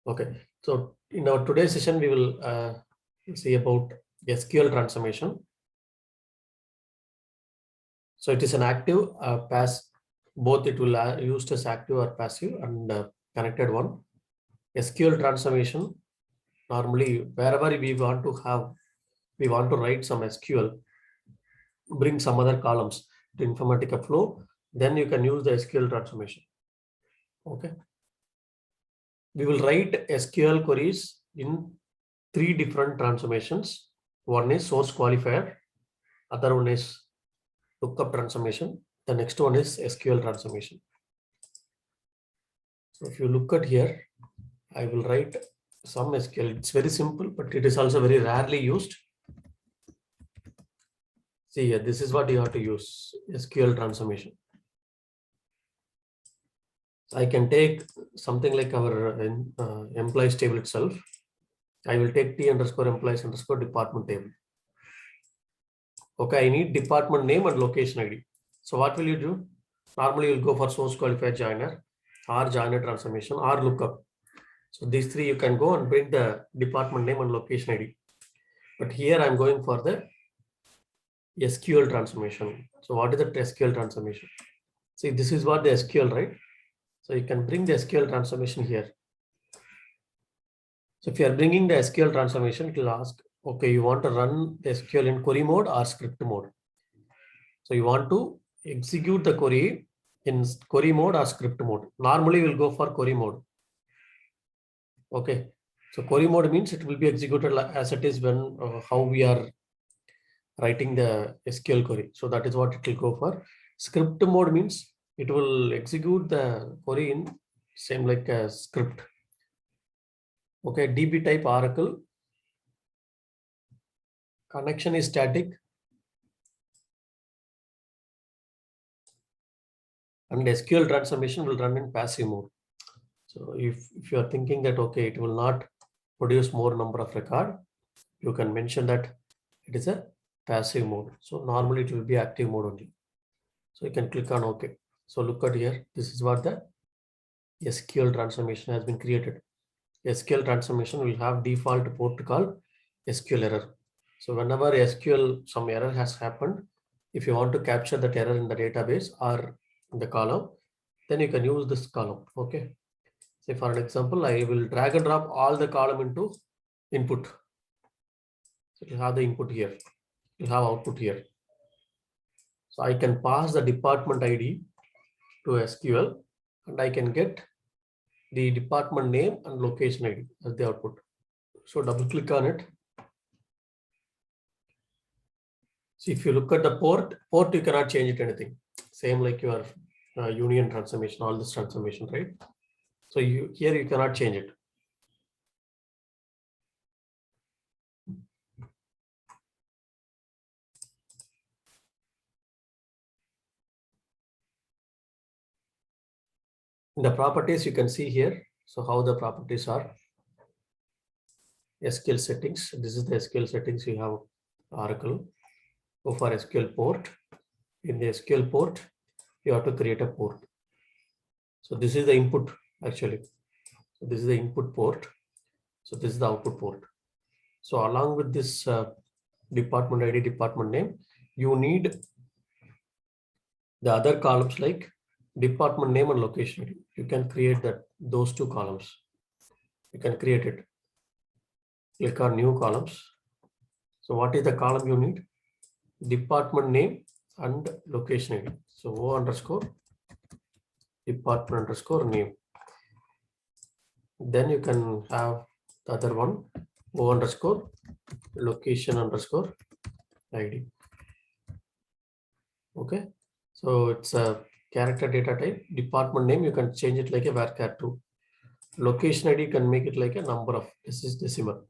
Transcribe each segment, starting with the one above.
Okay, so in our today's session, we will see about SQL transformation. So it is an active, both it will used as active or passive and connected one. SQL transformation, normally wherever we want to write some SQL, bring some other columns to Informatica flow, then you can use the SQL transformation. Okay. We will write SQL queries in 3 different transformations. One is source qualifier, other one is lookup transformation, the next one is SQL transformation. So if you look at here, I will write some SQL. It's very simple, but it is also very rarely used. See here, this is what you have to use, SQL transformation. I can take something like our employees table itself. I will take T_employees_department table. Okay, I need department name and location ID. So what will you do? Normally you'll go for source qualifier joiner or joiner transformation or lookup. So these 3 you can go and bring the department name and location ID. But here I'm going for the SQL transformation. So what is the SQL transformation? See, this is what the SQL, right? So you can bring the SQL transformation here. So if you are bringing the SQL transformation, it will ask, okay, you want to run the SQL in query mode or script mode. So you want to execute the query in query mode or script mode. Normally we'll go for query mode. Okay. So query mode means it will be executed as it is when how we are writing the SQL query. So that is what it will go for. Script mode means it will execute the query in same like a script. Okay, DB type Oracle. Connection is static. And SQL transformation will run in passive mode. So if you are thinking that, okay, it will not produce more number of record, you can mention that it is a passive mode. So normally it will be active mode only. So you can click on OK. So look at here. This is what the SQL transformation has been created. SQL transformation will have default port called SQL error. So whenever SQL some error has happened, if you want to capture that error in the database or in the column, then you can use this column. Okay. Say for an example, I will drag and drop all the column into input. So you have the input here. You have output here. So I can pass the department ID to SQL and I can get the department name and location ID as the output. So double click on it. So if you look at the port you cannot change it anything. Same like your union transformation, all this transformation, right? So here you cannot change it. In the properties you can see here. So how the properties are. SQL settings. This is the SQL settings. You have Oracle. Go for SQL port. In the SQL port, you have to create a port. So this is the input actually. So this is the input port. So this is the output port. So along with this department ID, department name, you need the other columns like department name and location ID. You can create those 2 columns. You can create it. Click on new columns. So what is the column you need? Department name and location ID. So O_ department_ name. Then you can have the other one O_ location_ ID. Okay. So it's a character data type. Department name you can change it like a varchar2. Location ID can make it like a number of, this is decimal.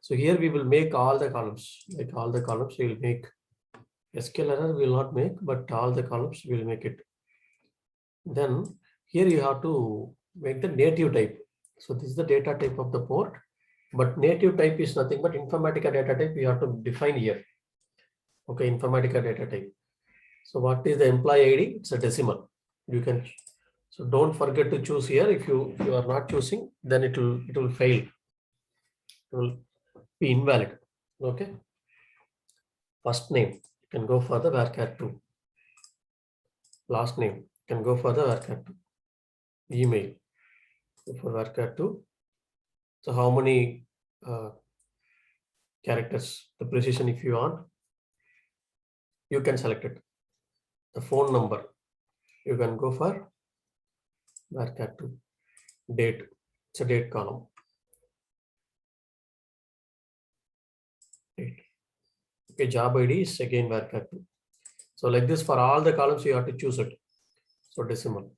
So here we will make all the columns, like all the columns we will make. SQL error we will not make, but all the columns we will make it. Then here you have to make the native type. So this is the data type of the port, but native type is nothing but Informatica data type you have to define here. Okay, Informatica data type. So what is the employee ID? It's a decimal. You can So don't forget to choose here. If you are not choosing, then it will fail. It will be invalid. Okay. First name, you can go for the varchar2. Last name, you can go for the varchar2. Email, go for varchar2. So how many characters, the precision if you want, you can select it. The phone number, you can go for varchar2. Date, it's a date column. Date. Okay, job ID is again varchar2. So like this, for all the columns you have to choose it. So decimal.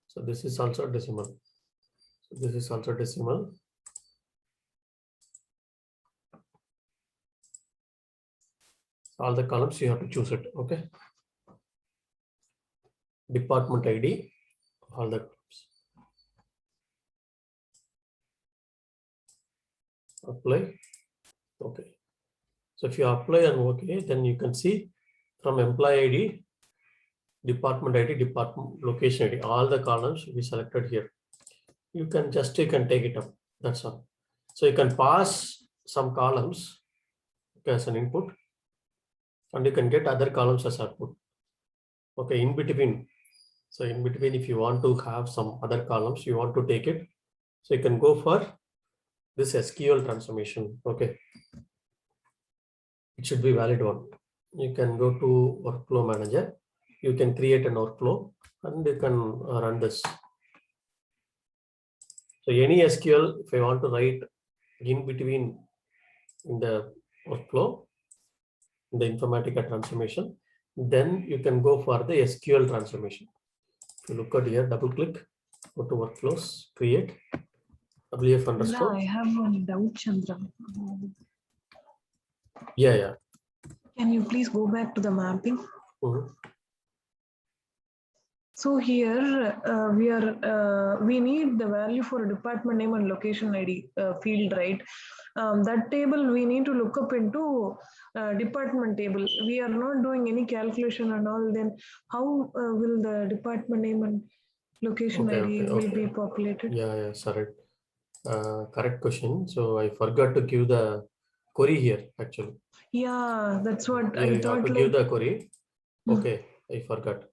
So this is also decimal. So this is also decimal. All the columns you have to choose it. Okay. Department ID, all the columns. Apply. Okay. So if you apply and okay, then you can see from employee ID, department ID, department location ID, all the columns will be selected here. You can take it up. That's all. So you can pass some columns as an input, and you can get other columns as output. Okay, in between. So in between, if you want to have some other columns, you want to take it. So you can go for this SQL transformation. Okay. It should be valid one. You can go to workflow manager. You can create an workflow and you can run this. So any SQL, if I want to write in between in the workflow, in the Informatica transformation, then you can go for the SQL transformation. If you look at here, double click, go to workflows, create WF underscore. I have one doubt, Chandra. Yeah. Can you please go back to the mapping? So here we need the value for department name and location ID field, right? That table we need to look up into department table. We are not doing any calculation and all. Then how will the department name and location ID will be populated? Yeah, sorry. Correct question. So I forgot to give the query here actually. Yeah, that's what I thought. Have to give the query. Okay, I forgot.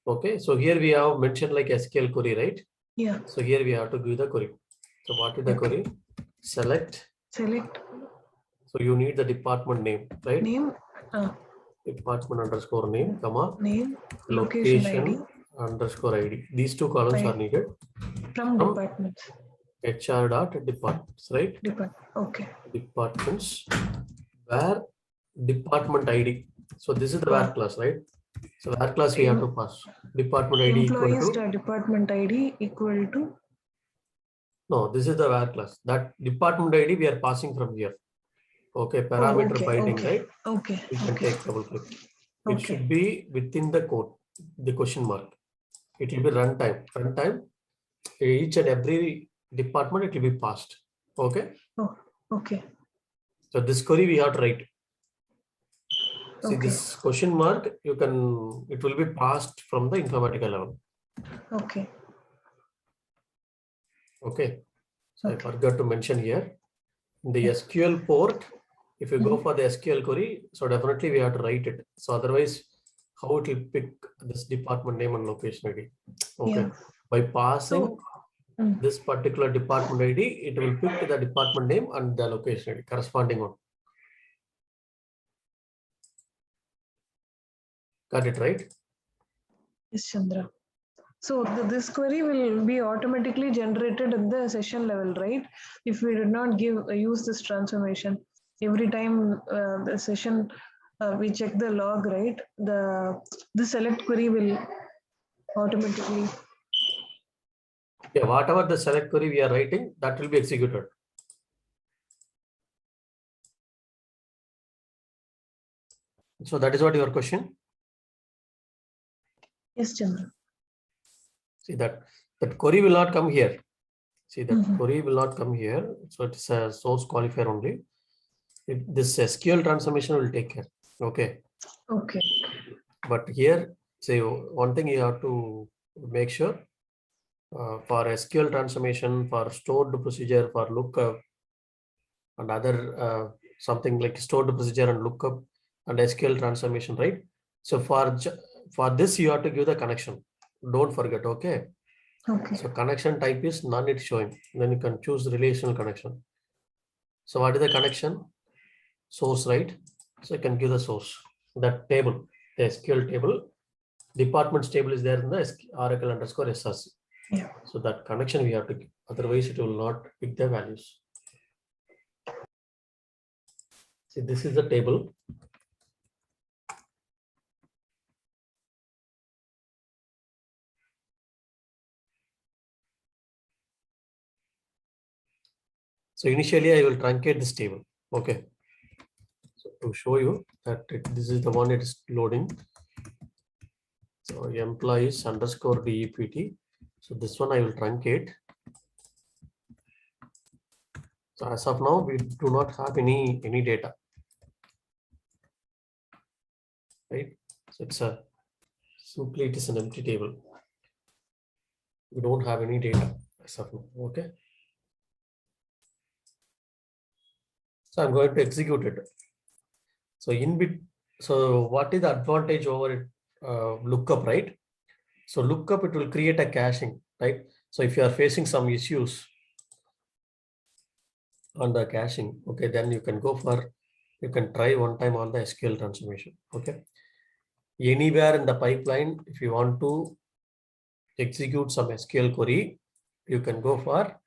Okay, so here we have mentioned like SQL query, right? Yeah. So here we have to give the query. So what is the query? Select. So you need the department name, right? Name. Department underscore name, comma. Name. Location ID. Underscore ID. These two columns are needed. From departments. HR dot departments, right? Okay. Departments. Where department ID. So this is the where class, right? So where class we have to pass. Department ID equal to department ID equal to. No, this is the where class. That department ID we are passing from here. Okay, parameter binding, right? Okay. You can take double click. It should be within the code, the question mark. It will be runtime. Runtime. Each and every department it will be passed. Okay. Oh, okay. So this query we have to write. See this question mark, it will be passed from the Informatica level. Okay. Okay. So I forgot to mention here in the SQL port, if you go for the SQL query, so definitely we have to write it. So otherwise, how it will pick this department name and location ID. Okay. Yeah. By passing this particular department ID, it will pick the department name and the location ID, corresponding one. Got it, right? Yes, Chandra. So this query will be automatically generated at the session level, right? If we did not use this transformation, every time the session we check the log, right? The select query will automatically. Yeah, whatever the select query we are writing, that will be executed. So that is what your question? Yes, Chandra. See that query will not come here. See that query will not come here. So it's a source qualifier only. This SQL transformation will take care. Okay. Okay. But here So one thing you have to make sure for SQL transformation, for stored procedure, for lookup, and other something like stored procedure and lookup and SQL transformation, right? So for this, you have to give the connection. Don't forget, okay? Okay. So connection type is none, it's showing. Then you can choose relational connection. So what is the connection? Source, right? So you can give the source. That table, the SQL table, departments table is there in the Oracle underscore SRC. Yeah. So that connection we have to give. Otherwise it will not pick the values. See, this is the table. So initially I will truncate this table. Okay. So to show you that this is the one it is loading. So employees underscore DEPT. So this one I will truncate. So as of now, we do not have any data, right? So it's simply it is an empty table. We don't have any data as of now. Okay. So I'm going to execute it. So so what is the advantage over lookup, right? So lookup, it will create a caching, right? So if you are facing some issues on the caching, okay, then you can try one time on the SQL transformation. Okay. Anywhere in the pipeline, if you want to execute some SQL query, you can go for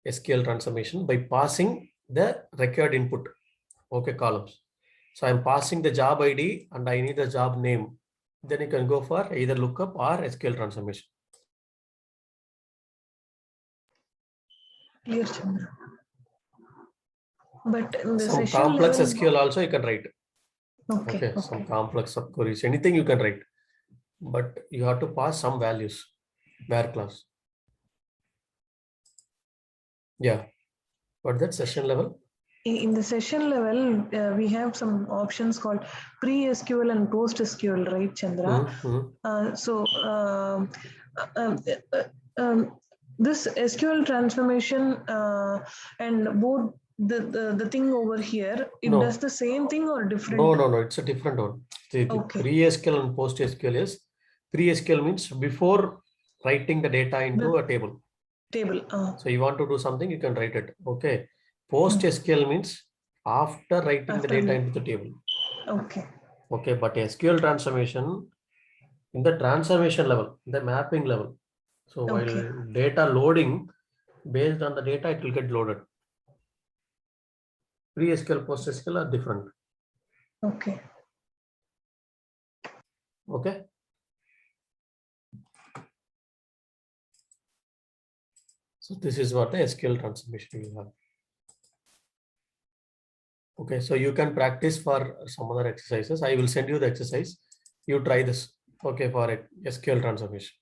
SQL transformation by passing the required input, okay, columns. So I'm passing the job ID and I need the job name. Then you can go for either lookup or SQL transformation. Yes, Chandra. But in the Some session complex level, SQL also you can write. okay. Some complex subqueries, anything you can write, but you have to pass some values, where class. Yeah, but that session level. In the session level, we have some options called pre-SQL and post-SQL, right, Chandra? This SQL transformation and both the thing over here, it does the same thing or different? No, it's a different one. The Okay. pre-SQL and post-SQL is, pre-SQL means before writing the data into a table. So you want to do something, you can write it. Okay. Post-SQL means after writing the data into the table. Okay. Okay, but SQL transformation, in the transformation level, the mapping level. So while data loading, based on the data, it will get loaded. Pre-SQL, post-SQL are different. Okay. Okay. So this is what the SQL transformation you have. Okay, so you can practice for some other exercises. I will send you the exercise. You try this. Okay, for SQL transformation.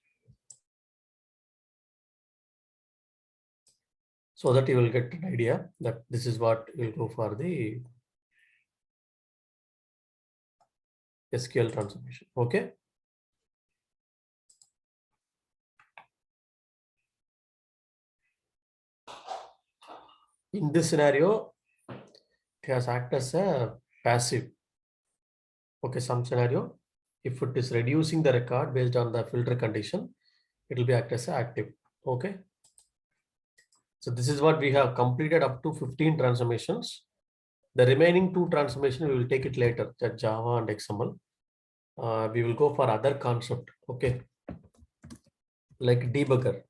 So that you will get an idea that this is what will go for the SQL transformation. Okay. In this scenario, it has acted as a passive. Okay, some scenario, if it is reducing the record based on the filter condition, it will be act as active. Okay. So this is what we have completed up to 15 transformations. The remaining 2 transformations, we will take it later, that Java and XML. We will go for other concept. Okay. Like debugger.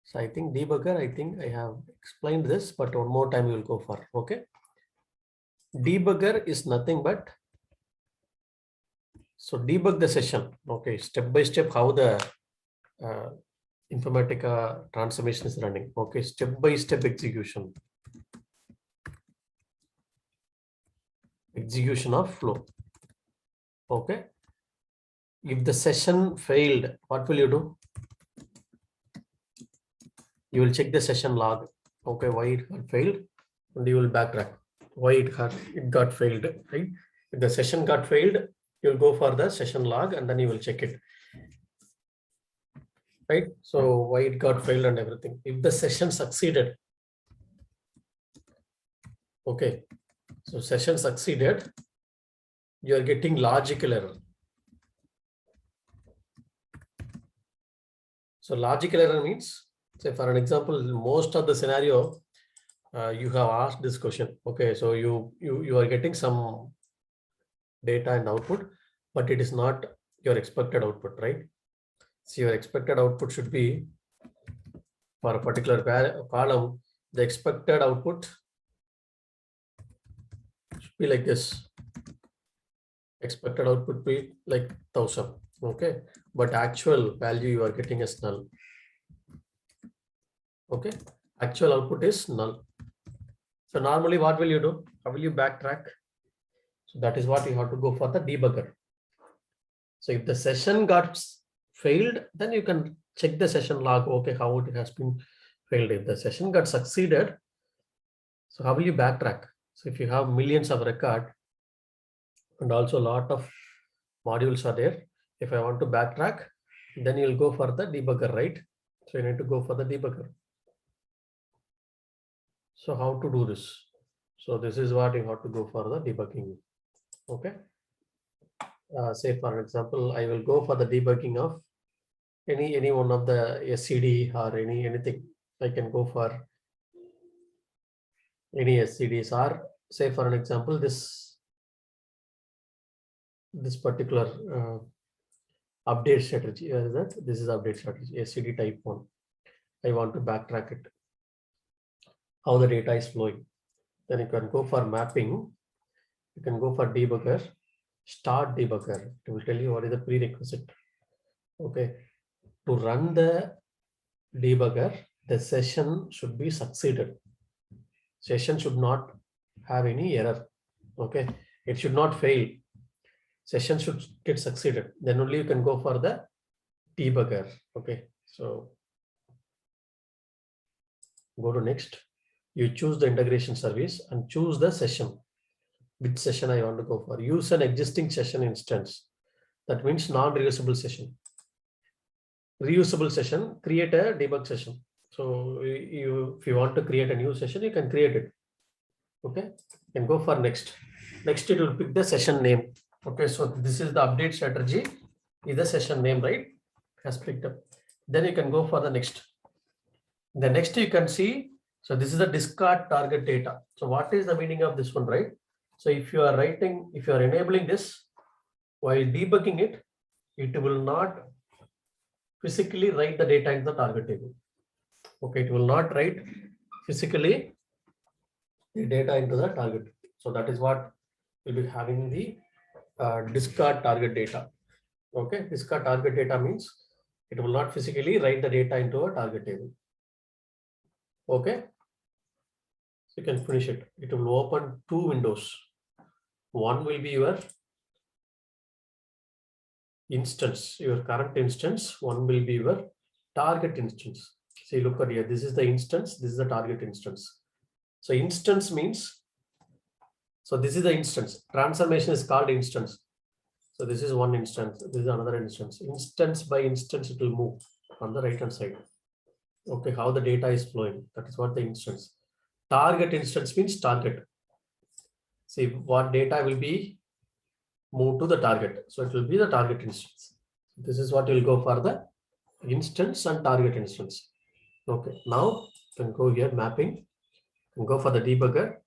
So I think debugger, I have explained this, but one more time we will go for. Okay. Debugger is nothing but, so debug the session. Okay. Step by step, how the Informatica transformation is running. Okay. Step by step execution. Execution of flow. Okay. If the session failed, what will you do? You will check the session log. Okay, why it got failed, and you will backtrack why it got failed, right? If the session got failed, you'll go for the session log and then you will check it. Right? So why it got failed and everything. If the session succeeded, okay, so session succeeded, you are getting logical error. So logical error means, say for an example, most of the scenario, you have asked this question. Okay, so you are getting some data and output, but it is not your expected output, right? So your expected output should be for a particular column, the expected output should be like this. Expected output be like 1000. Okay, but actual value you are getting is null. Okay, actual output is null. So normally what will you do? How will you backtrack? So that is what you have to go for the debugger. So if the session got failed, then you can check the session log. Okay, how it has been failed. If the session got succeeded, so how will you backtrack? So if you have millions of record and also a lot of modules are there, if I want to backtrack, then you'll go for the debugger, right? So you need to go for the debugger. So how to do this? So this is what you have to go for the debugging. Okay. Say for example, I will go for the debugging of any one of the SCD or anything. I can go for any SCDs, or say for an example, this particular update strategy. This is update strategy, SCD type 1. I want to backtrack it, how the data is flowing. Then you can go for mapping. You can go for debugger, start debugger. It will tell you what is the prerequisite. Okay, to run the debugger, the session should be succeeded. Session should not have any error. Okay, it should not fail. Session should get succeeded. Then only you can go for the debugger. Okay, so go to next. You choose the integration service and choose the session. Which session I want to go for? Use an existing session instance. That means non-reusable session. Reusable session, create a debug session. So if you want to create a new session, you can create it. Okay, you can go for next. Next, it will pick the session name. Okay, so this is the update strategy. Is the session name, right? Has picked up. Then you can go for the next. The next you can see. So this is the discard target data. So what is the meaning of this one, right? So if you are writing, if you are enabling this while debugging it, it will not physically write the data in the target table. Okay, it will not write physically the data into the target. So that is what will be having the discard target data. Okay, discard target data means it will not physically write the data into a target table. Okay, so you can finish it. It will open two windows. One will be your instance, your current instance. One will be your target instance. See, look at here. This is the instance. This is the target instance. So instance means, so this is the instance. Transformation is called instance. So this is one instance. This is another instance. Instance by instance, it will move on the right hand side. Okay, how the data is flowing. That is what the instance. Target instance means target. See what data will be moved to the target. So it will be the target instance. This is what will go for the instance and target instance. Okay, now you can go here mapping and go for the debugger.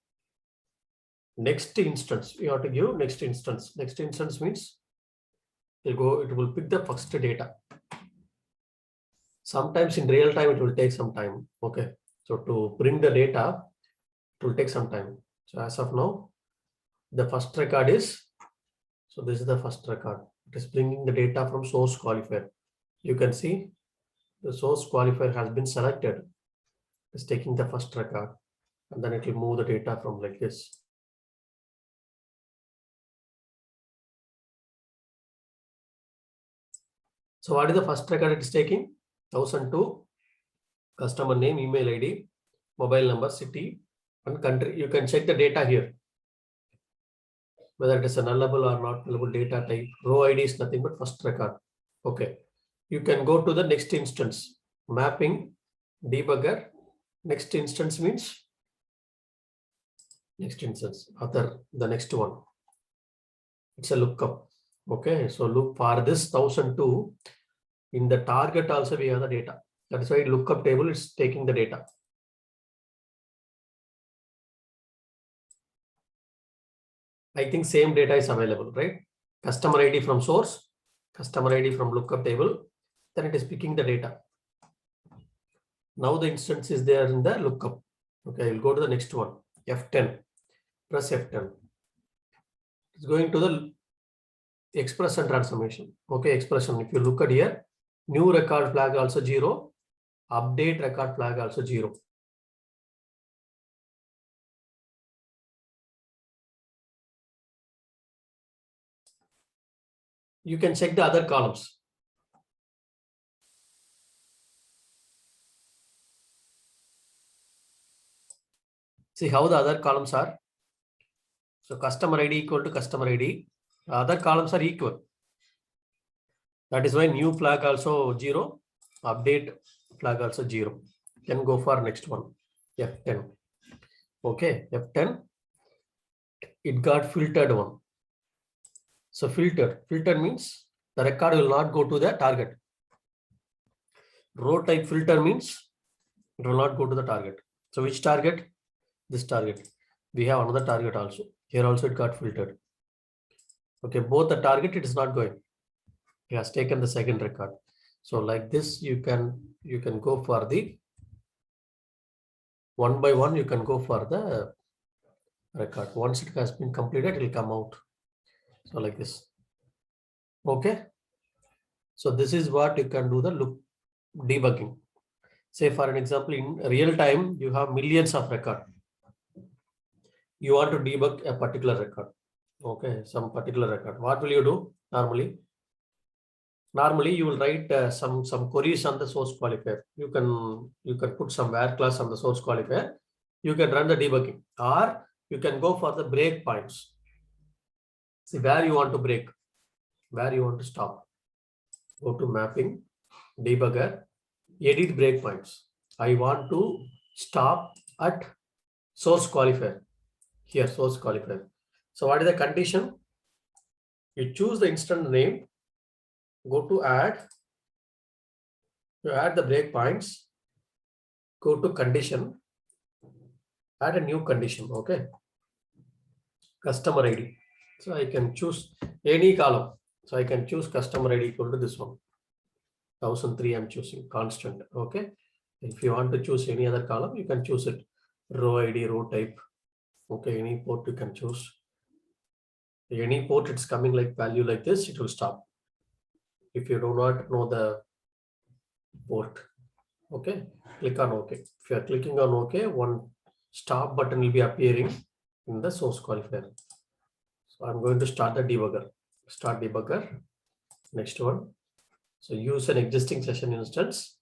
Next instance, you have to give next instance. Next instance means it will pick the first data. Sometimes in real time, it will take some time. Okay, so to bring the data, it will take some time. So as of now, the first record is, so this is the first record. It is bringing the data from source qualifier. You can see the source qualifier has been selected. It's taking the first record, and then it will move the data from like this. So what is the first record it is taking? 1002, customer name, email ID, mobile number, city, and country. You can check the data here. whether it is a nullable or not nullable data type. Row ID is nothing but first record. Okay. You can go to the next instance. Mapping, debugger. Next instance means next instance, other, the next one. It's a lookup. Okay. So look for this 1002. In the target also we have the data. That is why lookup table is taking the data. I think same data is available, right? Customer ID from source, customer ID from lookup table, then it is picking the data. Now the instance is there in the lookup. Okay, I'll go to the next one. F10. Press F10. It's going to the expression transformation. Okay, expression. If you look at here, new record flag also 0, update record flag also 0. You can check the other columns. See how the other columns are. So customer ID equal to customer ID. Other columns are equal. That is why new flag also 0, update flag also 0. Then go for next one. F10. Okay, F10. It got filtered one. So filter means the record will not go to the target. Row type filter means it will not go to the target. So which target? This target. We have another target also. Here also it got filtered. Okay, both the target it is not going. It has taken the second record. So like this, you can go for the one by one. You can go for the record. Once it has been completed, it will come out. So like this. Okay. So this is what you can do the loop debugging. Say for an example, in real time, you have millions of record. You want to debug a particular record. Okay, some particular record. What will you do normally? Normally, you will write some queries on the source qualifier. You can put some where clause on the source qualifier. You can run the debugging, or you can go for the breakpoints. See where you want to break, where you want to stop. Go to mapping, debugger, edit breakpoints. I want to stop at source qualifier. Here, source qualifier. So what is the condition? You choose the instance name, go to add, you add the breakpoints, go to condition, add a new condition. Okay. Customer ID. So I can choose any column. So I can choose customer ID equal to this one. 1003 I'm choosing constant. Okay. If you want to choose any other column, you can choose it. Row ID, row type. Okay, any port you can choose. Any port it's coming like value like this, it will stop. If you do not know the port, okay, click on OK. If you are clicking on OK, one stop button will be appearing in the source qualifier. So I'm going to start the debugger. Start debugger. Next one. So use an existing session instance.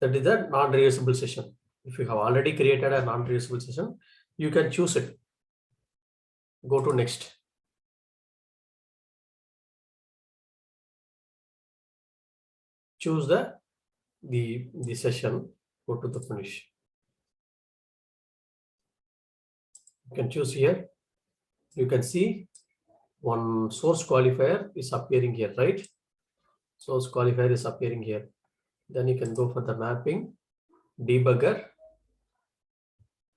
That is a non-reusable session. If you have already created a non-reusable session, you can choose it. Go to next. Choose the session. Go to the finish. You can choose here. You can see one source qualifier is appearing here, right? Source qualifier is appearing here. Then you can go for the mapping, debugger.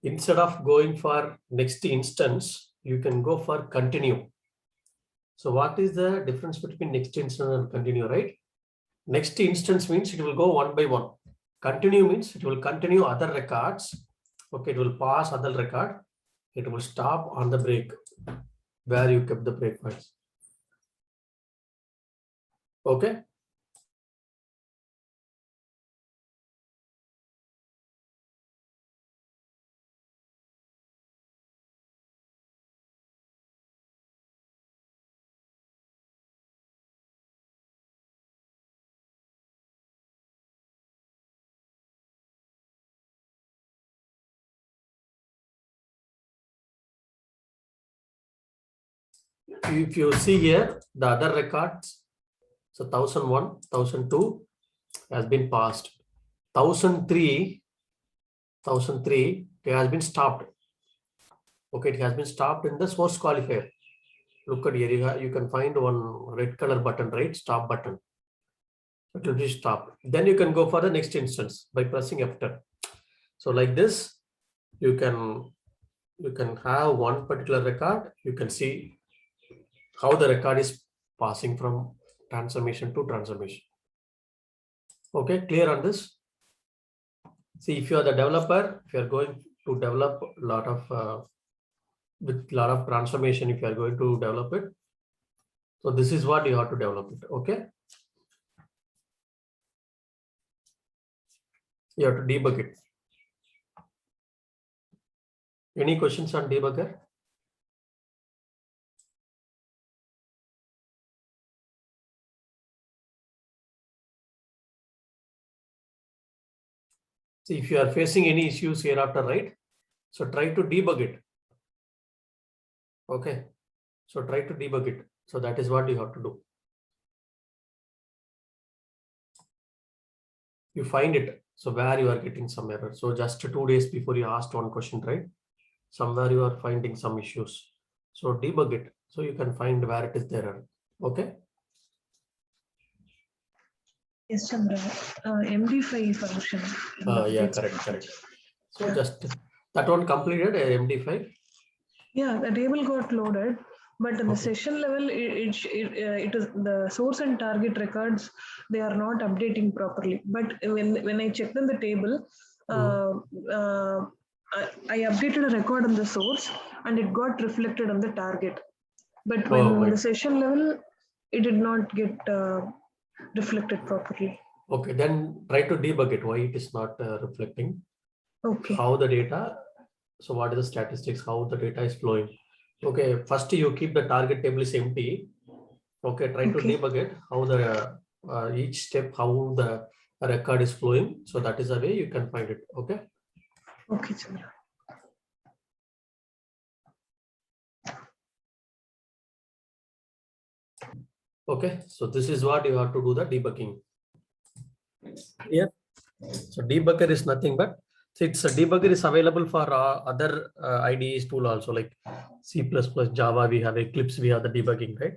Instead of going for next instance, you can go for continue. So what is the difference between next instance and continue, right? Next instance means it will go one by one. Continue means it will continue other records. Okay, it will pass other record. It will stop on the break where you kept the breakpoints. Okay. if you see here, the other records, so 1001, 1002 has been passed. 1003, it has been stopped. Okay, it has been stopped in the source qualifier. Look at here, you can find one red color button, right? Stop button. It will be stopped. Then you can go for the next instance by pressing F10. So like this, you can have one particular record. You can see how the record is passing from transformation to transformation. Okay, clear on this? See, if you are the developer, if you are going to develop a lot of with a lot of transformation, if you are going to develop it, so this is what you have to develop it. Okay, you have to debug it. Any questions on debugger? See, if you are facing any issues hereafter, right? So try to debug it. Okay, so try to debug it. So that is what you have to do. You find it. So where you are getting some error. So just 2 days before you asked one question, right? Somewhere you are finding some issues. So debug it. So you can find where it is the error. Okay. Yes, Chandra. MD5 function. Yeah, correct. So just that one completed MD5. Yeah, the table got loaded, but in the session level, it is the source and target records, they are not updating properly. But when I checked in the table, I updated a record on the source and it got reflected on the target. But when the session level, it did not get reflected properly. Okay, then try to debug it. Why it is not reflecting? Okay. How the data? So what is the statistics? How the data is flowing? Okay, first you keep the target table is empty. Okay, try to debug it. How the each step, how the record is flowing. So that is the way you can find it. Okay. Okay, Chandra. Okay, so this is what you have to do the debugging. Yeah. So debugger is nothing but it's a debugger is available for other IDEs tool also, like C++, Java. We have Eclipse. We have the debugging, right?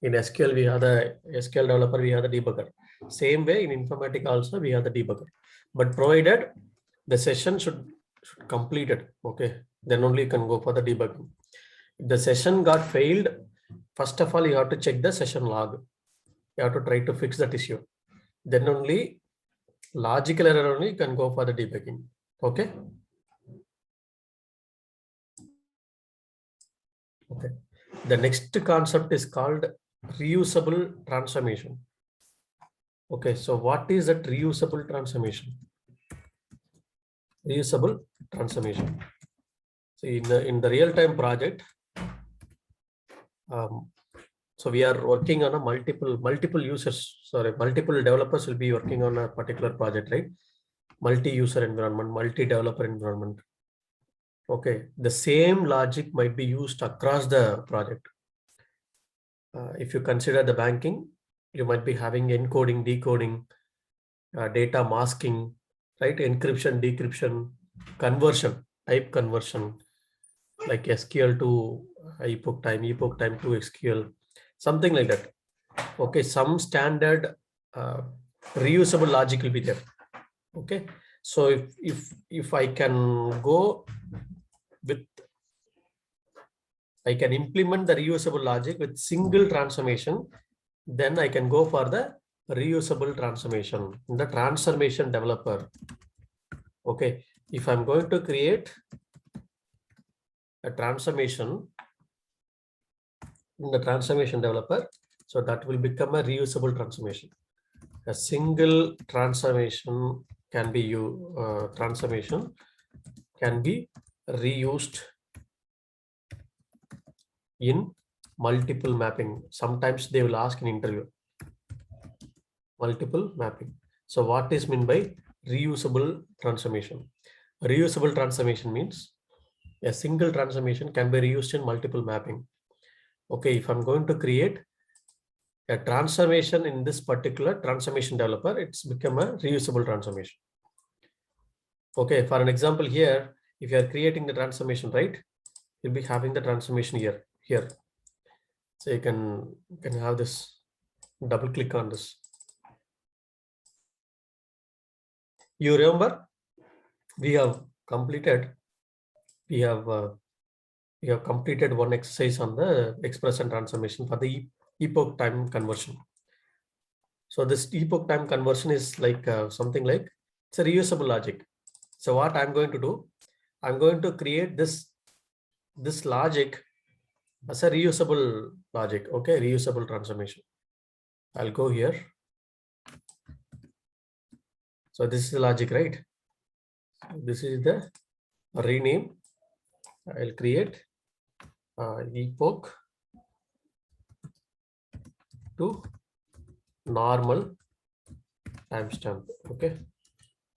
In SQL we have the SQL developer. We have the debugger. Same way in Informatica also we have the debugger. But provided the session should complete it. Okay, then only you can go for the debugging. If the session got failed, first of all you have to check the session log. You have to try to fix that issue. Then only logical error only you can go for the debugging. Okay. Okay. The next concept is called reusable transformation. Okay. So what is that reusable transformation? Reusable transformation. So in the real-time project, so we are working on a multiple users. Sorry, multiple developers will be working on a particular project, right? Multi-user environment, multi-developer environment. Okay, the same logic might be used across the project. If you consider the banking, you might be having encoding, decoding, data masking, right? Encryption, decryption, conversion, type conversion, like SQL to epoch time to SQL, something like that. Okay, some standard reusable logic will be there. Okay, so if I can go with, I can implement the reusable logic with single transformation, then I can go for the reusable transformation in the transformation developer. Okay, if I'm going to create a transformation in the transformation developer, so that will become a reusable transformation. A single transformation can be reused in multiple mapping. Sometimes they will ask in interview multiple mapping. So what is meant by reusable transformation? Reusable transformation means a single transformation can be reused in multiple mapping. Okay, if I'm going to create a transformation in this particular transformation developer, it's become a reusable transformation. Okay, for an example here, if you are creating the transformation, right, you'll be having the transformation here. So you can have this, double click on this. You remember we have completed one exercise on the expression transformation for the epoch time conversion. So this epoch time conversion is like something like, it's a reusable logic. So what I'm going to do, I'm going to create this logic as a reusable logic. Okay, reusable transformation. I'll go here. So this is the logic, right? This is the rename. I'll create epoch to normal timestamp. Okay,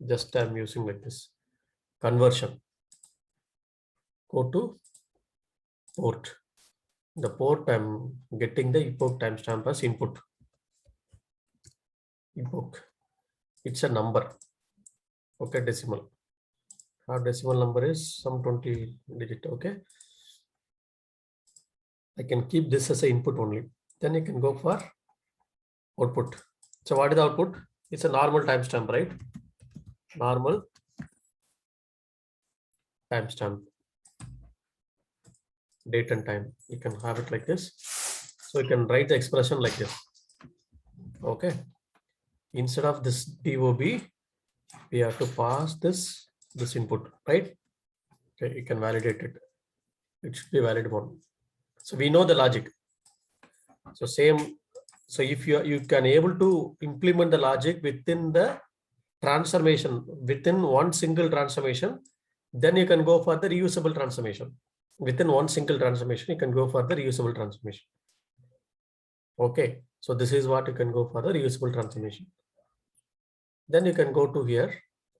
just I'm using like this conversion. Go to port. The port, I'm getting the epoch timestamp as input. Epoch, it's a number. Okay, decimal. Our decimal number is some 20 digit. Okay, I can keep this as an input only. Then you can go for output. So what is the output? It's a normal timestamp, right? Normal timestamp, date and time. You can have it like this. So you can write the expression like this. Okay, instead of this DOB, we have to pass this input, right? Okay, you can validate it. It should be valid one. So we know the logic. So same. So if you can able to implement the logic within the transformation, within one single transformation, then you can go for the reusable transformation. Within one single transformation, you can go for the reusable transformation. Okay, so this is what you can go for the reusable transformation. Then you can go to here.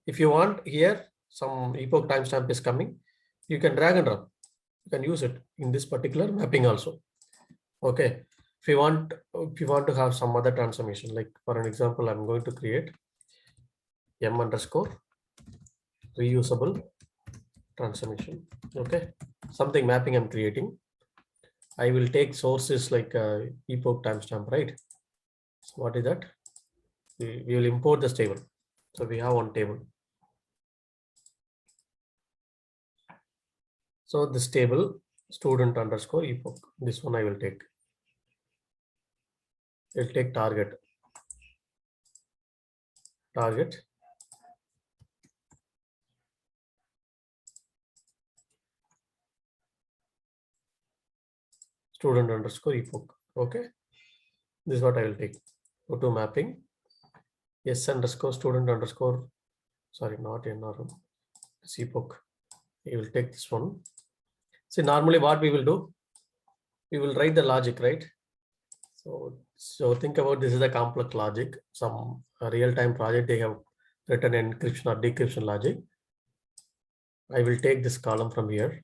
If you want here, some epoch timestamp is coming, you can drag and drop. You can use it in this particular mapping also. Okay, if you want to have some other transformation, like for an example, I'm going to create m_reusable transformation. Okay, something mapping I'm creating. I will take sources like epoch timestamp, right? So what is that? We will import this table. So we have one table. So this table, student_epoch, this one I will take. I'll take target. Student_epoch. Okay, this is what I will take. Go to mapping. s_student_, sorry, not NRM. This epoch. You will take this one. See, normally what we will do, we will write the logic, right? So think about this is a complex logic. Some real-time project, they have written encryption or decryption logic. I will take this column from here,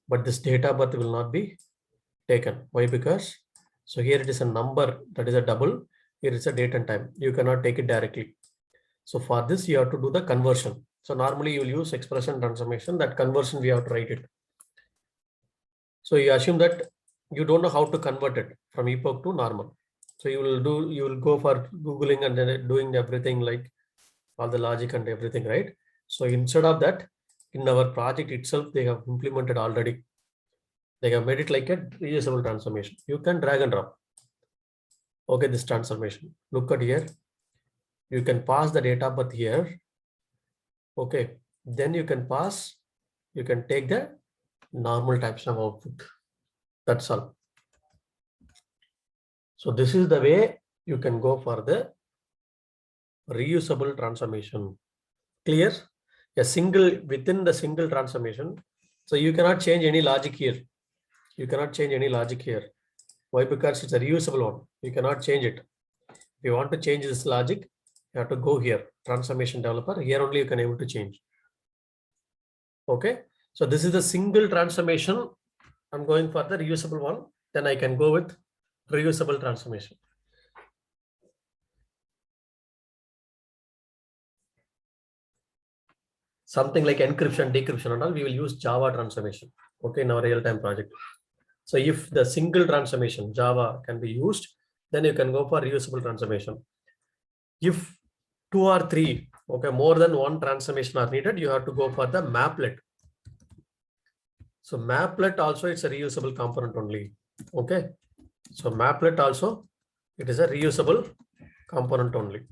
but this data birth will not be taken. Why? Because so here it is a number, that is a double. Here is a date and time. You cannot take it directly. So for this, you have to do the conversion. So normally you will use expression transformation. That conversion we have to write it. So you assume that you don't know how to convert it from epoch to normal. So you will go for Googling and then doing everything like all the logic and everything, right? So instead of that, in our project itself, they have implemented already. They have made it like a reusable transformation. You can drag and drop. Okay, this transformation. Look at here. You can pass the data birth here. Okay, then you can take the normal types of output. That's all. So this is the way you can go for the reusable transformation. Clear? Within the single transformation. So you cannot change any logic here. Why? Because it's a reusable one. You cannot change it. If you want to change this logic, you have to go here, transformation developer. Here only you can able to change. Okay. So this is the single transformation. I'm going for the reusable one. then I can go with reusable transformation. Something like encryption, decryption and all, we will use Java transformation, okay, in our real-time project. So if the single transformation Java can be used, then you can go for reusable transformation. If 2 or 3, okay, more than one transformation are needed, you have to go for the maplet. So maplet also, it's a reusable component only, okay. So maplet also, it is a reusable component only,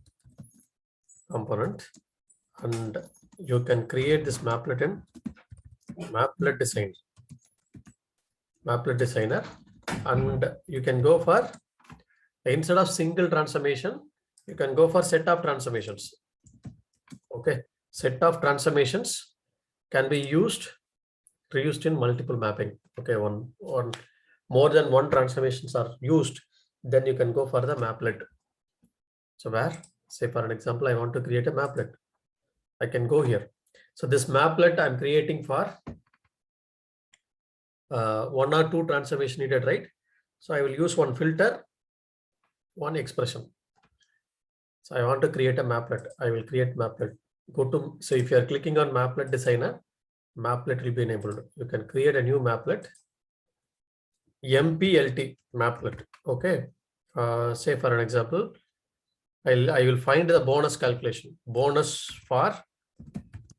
and you can create this maplet in maplet designer, and you can go for, instead of single transformation, you can go for set of transformations, okay. Set of transformations can be reused in multiple mapping, okay. One or more than one transformations are used, then you can go for the maplet. So where, say for an example, I want to create a maplet, I can go here. So this maplet I'm creating for 1 or 2 transformation needed, right? So I will use one filter, one expression. So I want to create a maplet, I will create maplet. Go to, so if you are clicking on maplet designer, maplet will be enabled. You can create a new maplet, MPLT maplet, okay. Say for an example, I will find the bonus calculation, bonus for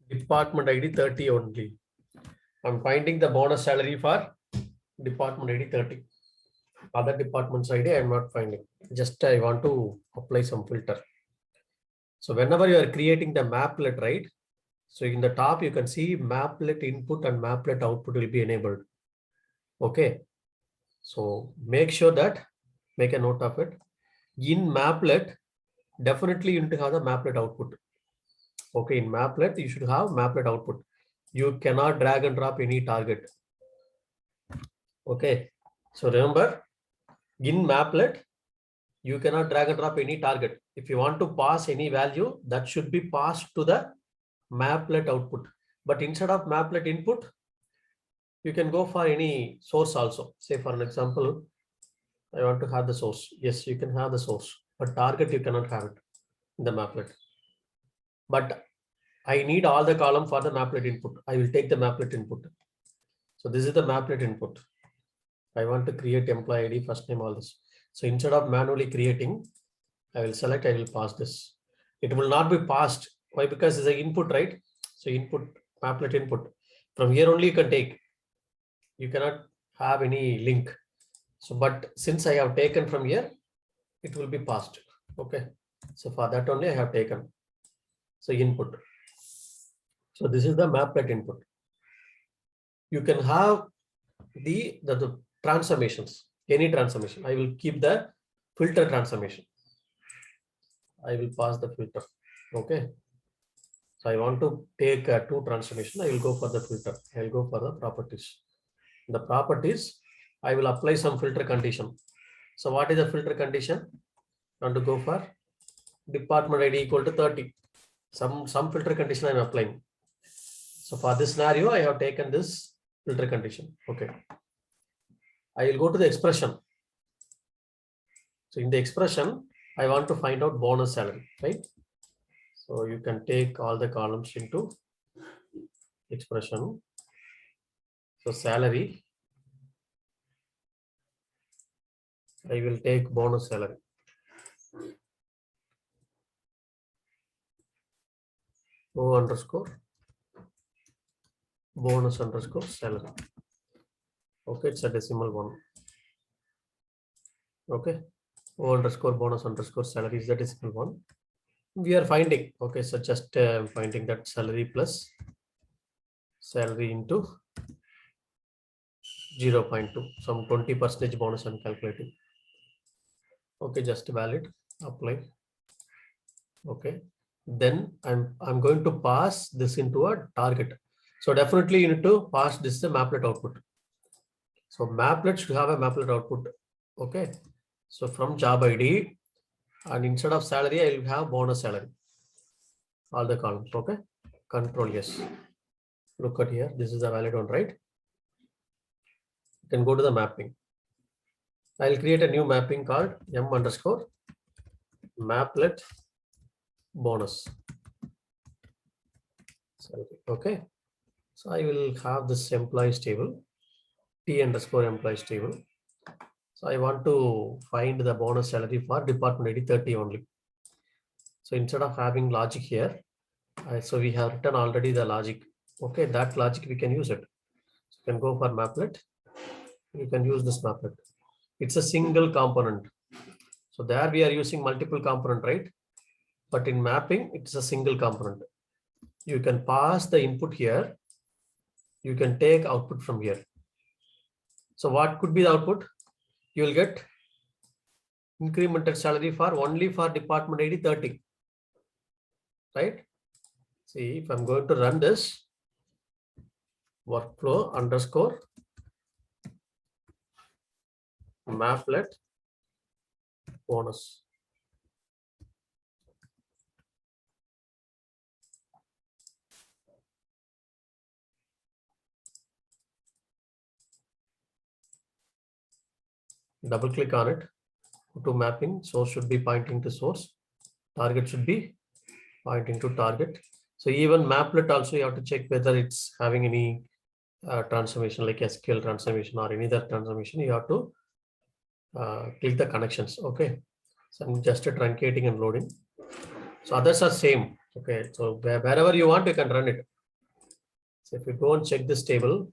department ID 30 only. I'm finding the bonus salary for department ID 30. Other departments ID I'm not finding. Just I want to apply some filter. So whenever you are creating the maplet, right? So in the top you can see maplet input and maplet output will be enabled. Okay. So make sure that, make a note of it. In maplet, definitely you need to have the maplet output. Okay, in maplet you should have maplet output. You cannot drag and drop any target. Okay, so remember, in maplet you cannot drag and drop any target. If you want to pass any value, that should be passed to the maplet output. But instead of maplet input, you can go for any source also. Say for an example, I want to have the source. Yes, you can have the source, but target you cannot have it in the maplet. But I need all the column for the maplet input. I will take the maplet input. So this is the maplet input. I want to create employee ID, first name, all this. So instead of manually creating, I will select, I will pass this. It will not be passed. Why? Because it's an input, right? So input, maplet input. From here only you can take. You cannot have any link. So, but since I have taken from here, it will be passed. Okay. So for that only I have taken. So input. So this is the maplet input. You can have the transformations, any transformation. I will keep the filter transformation. I will pass the filter. Okay. So I want to take 2 transformation. I will go for the filter. I will go for the properties. The properties, I will apply some filter condition. So what is the filter condition? I want to go for department ID equal to 30. Some filter condition I am applying. So for this scenario, I have taken this filter condition. Okay. I will go to the expression. So in the expression, I want to find out bonus salary, right? So you can take all the columns into expression. So salary, I will take bonus salary. O underscore bonus underscore salary. Okay, it's a decimal one. Okay, O underscore bonus underscore salary is the decimal one. We are finding. Okay, so just finding that salary plus salary into 0.2, some 20% bonus I'm calculating. Okay, just valid, apply. Okay, then I'm going to pass this into a target. So definitely you need to pass this the maplet output. So maplet should have a maplet output. Okay, so from job ID, and instead of salary I will have bonus salary, all the columns. Okay, control yes. Look at here, this is the valid one, right? You can go to the mapping. I'll create a new mapping called m_maplet bonus. Okay. So I will have this employees table, t_employees table. So I want to find the bonus salary for department ID 30 only. So instead of having logic here, so we have written already the logic. Okay, that logic we can use it. So you can go for maplet. You can use this maplet. It's a single component. So there we are using multiple component, right? But in mapping, it's a single component. You can pass the input here. You can take output from here. So what could be the output? You will get incremented salary for only for department ID 30. Right? See, if I'm going to run this workflow underscore maplet bonus. Double click on it. Go to mapping. Source should be pointing to source. Target should be pointing to target. So even maplet also you have to check whether it's having any transformation like SQL transformation or any other transformation. You have to click the connections. Okay. So I'm just truncating and loading. So others are same. Okay. So wherever you want, you can run it. So if you go and check this table,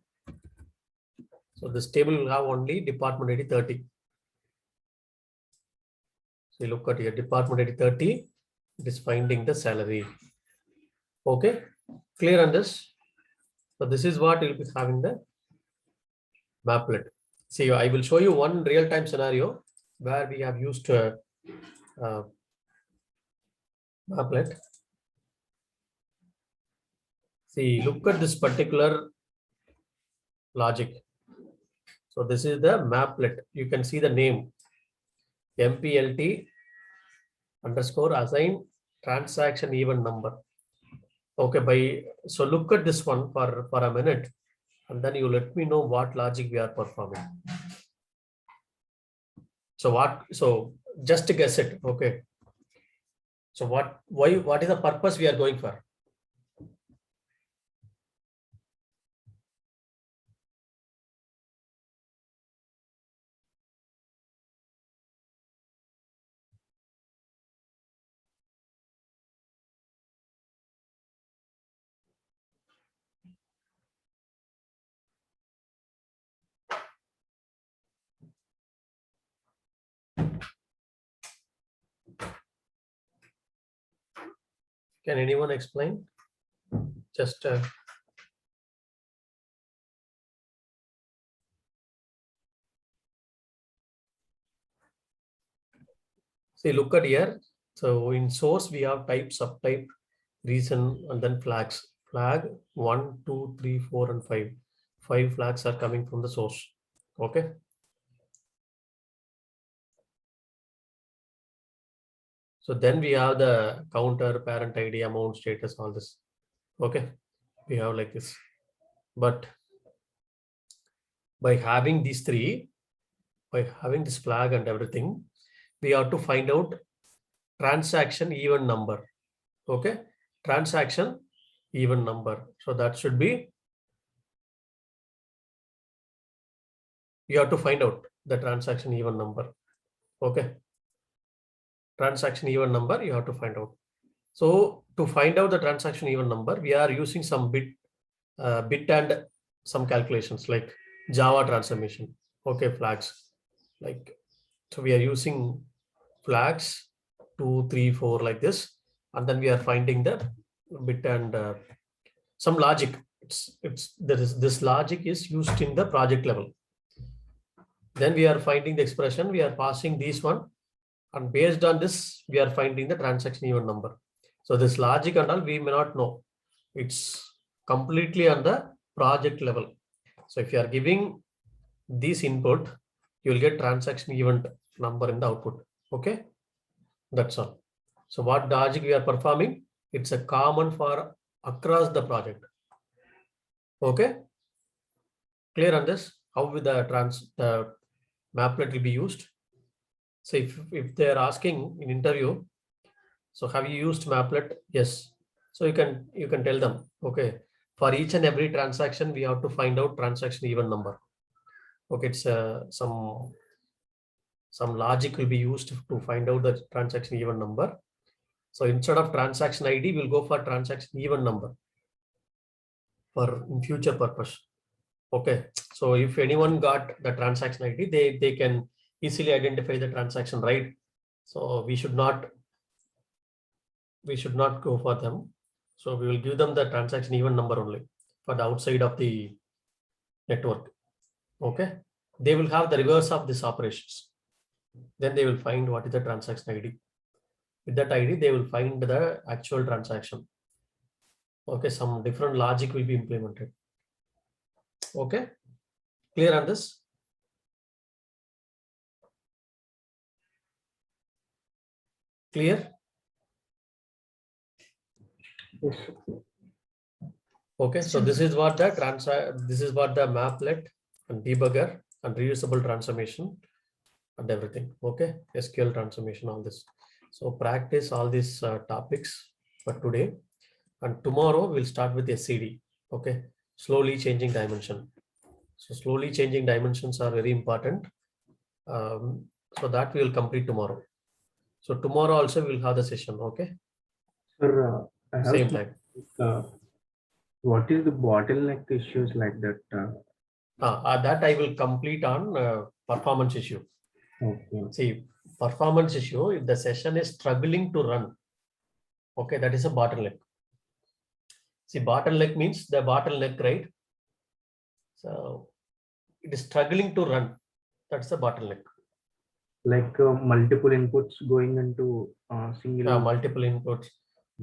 so this table will have only department ID 30. So you look at here, department ID 30, it is finding the salary. Okay, clear on this? So this is what you'll be having the maplet. See, I will show you one real-time scenario where we have used maplet. See, look at this particular logic. So this is the maplet. You can see the name MPLT underscore assign transaction event number. Okay, so look at this one for a minute, and then you let me know what logic we are performing. So just to guess it. Okay. So what is the purpose we are going for? Can anyone explain? Just see, look at here. So in source, we have type, subtype, reason, and then flags. Flag 1, 2, 3, 4, and 5. 5 flags are coming from the source. Okay. So then we have the counter, parent ID, amount, status, all this. Okay. We have like this. But by having these three, by having this flag and everything, we have to find out transaction event number. Okay. Transaction event number. So that should be, you have to find out the transaction event number. Okay. Transaction event number, you have to find out. So to find out the transaction event number, we are using some bit and some calculations like Java transformation. Okay, flags. Like, so we are using flags 2, 3, 4 like this, and then we are finding the bit and some logic. This logic is used in the project level. Then we are finding the expression. We are passing this one. And based on this, we are finding the transaction event number. So this logic and all, we may not know. It's completely on the project level. So if you are giving this input, you will get transaction event number in the output. Okay. That's all. So what logic we are performing, it's a common for across the project. Okay. Clear on this? How with the Maplet will be used. So if they are asking in interview, so have you used Maplet? Yes. So you can tell them, okay, for each and every transaction, we have to find out transaction even number. Okay, it's some logic will be used to find out the transaction even number. So instead of transaction ID, we'll go for transaction even number for in future purpose. Okay, so if anyone got the transaction ID, they can easily identify the transaction, right? So we should not go for them. So we will give them the transaction even number only for the outside of the network. Okay, they will have the reverse of these operations. Then they will find what is the transaction ID. With that ID, they will find the actual transaction. Okay, some different logic will be implemented. Okay, clear on this? Clear? Yes. Okay, so this is what the maplet and debugger and reusable transformation and everything. Okay, SQL transformation, all this. So practice all these topics for today, and tomorrow we'll start with SCD. Okay, slowly changing dimension. So slowly changing dimensions are very important. So that we will complete tomorrow. So tomorrow also we'll have the session. Okay. Sir, I have Same time. What is the bottleneck issues like that? That I will complete on performance issue. Okay. See, performance issue, if the session is struggling to run, okay, that is a bottleneck. See, bottleneck means the bottleneck, right? So it is struggling to run. That's the bottleneck. Like multiple inputs going into single. Multiple inputs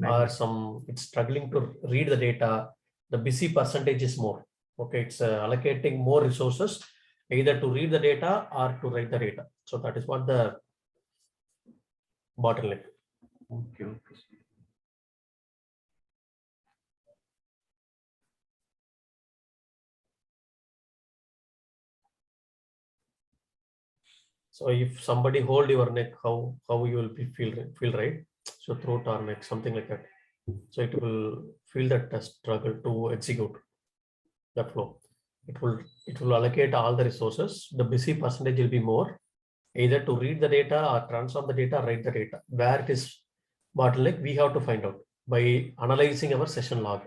or it's struggling to read the data. The busy percentage is more. Okay, it's allocating more resources either to read the data or to write the data. So that is what the bottleneck. Okay. So if somebody hold your neck, how you will feel right? So throat or neck, something like that. So it will feel that struggle to execute the flow. It will allocate all the resources. The busy percentage will be more, either to read the data or transform the data, write the data. Where it is bottleneck, we have to find out by analyzing our session log.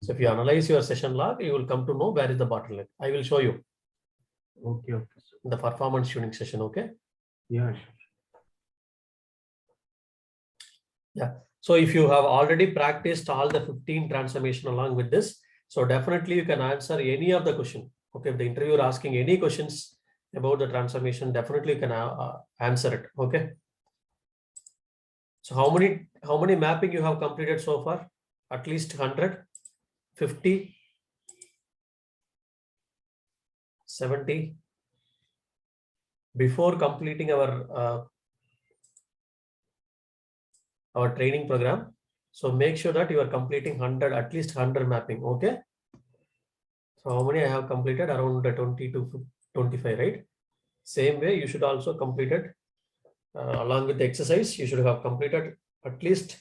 So if you analyze your session log, you will come to know where is the bottleneck. I will show you. Okay. The performance tuning session. Okay. Yeah, sure. Yeah. So if you have already practiced all the 15 transformation along with this, so definitely you can answer any of the question. Okay. If the interviewer asking any questions about the transformation, definitely you can answer it. Okay. So how many mapping you have completed so far? At least 100, 50, 70. Before completing our training program, so make sure that you are completing 100, at least 100 mapping. Okay. So how many I have completed? Around 20 to 25, right? Same way, you should also complete it along with the exercise. You should have completed at least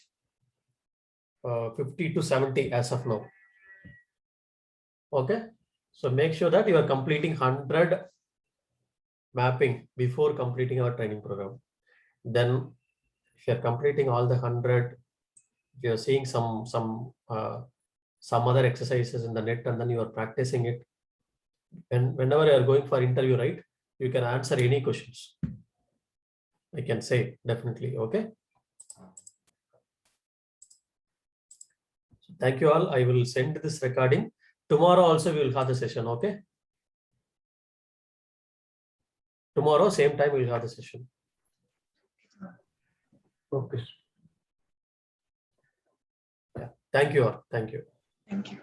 50 to 70 as of now. Okay. So make sure that you are completing 100 mapping before completing our training program. Then if you're completing all the 100, you're seeing some other exercises in the net, and then you are practicing it. And whenever you are going for interview, right, you can answer any questions. I can say definitely. Okay. So thank you all. I will send this recording. Tomorrow also we will have the session. Okay. Tomorrow same time we will have the session. Okay. Yeah. Thank you all. Thank you. Thank you.